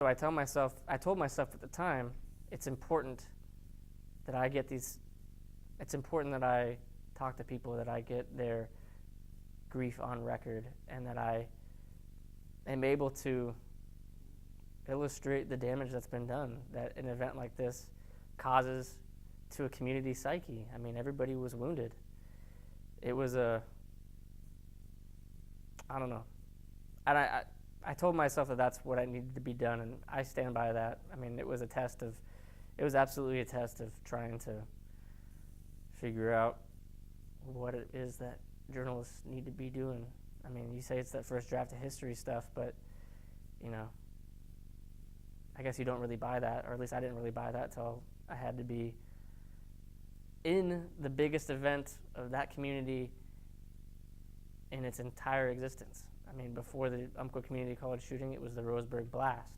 So I told myself at the time, it's important that I get these, it's important that I talk to people, that I get their grief on record, and that I am able to illustrate the damage that's been done, that an event like this causes to a community psyche. I mean, everybody was wounded. It was I don't know. And I told myself that that's what I needed to be done, and I stand by that. I mean, it was absolutely a test of trying to figure out what it is that journalists need to be doing. I mean, you say it's that first draft of history stuff, but, you know, I guess you don't really buy that, or at least I didn't really buy that till I had to be in the biggest event of that community in its entire existence. I mean, before the Umpqua Community College shooting, it was the Roseburg blast.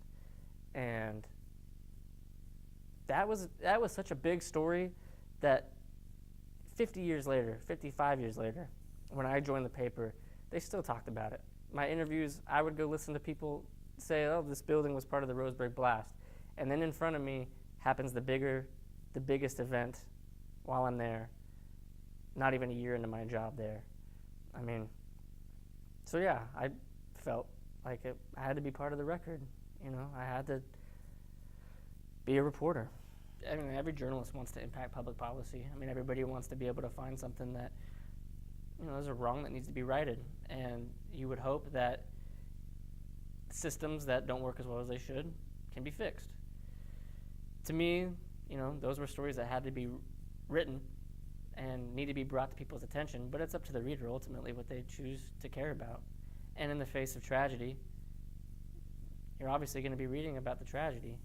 And that was such a big story that 50 years later, 55 years later, when I joined the paper, they still talked about it. My interviews, I would go listen to people say, oh, this building was part of the Roseburg blast. And then in front of me happens the biggest event while I'm there, not even a year into my job there. I mean, so yeah, I felt like I had to be part of the record. You know, I had to be a reporter. I mean, every journalist wants to impact public policy. I mean, everybody wants to be able to find something that, you know, there's a wrong that needs to be righted. And you would hope that systems that don't work as well as they should can be fixed. To me, you know, those were stories that had to be written and need to be brought to people's attention, but it's up to the reader ultimately what they choose to care about. And in the face of tragedy, you're obviously going to be reading about the tragedy.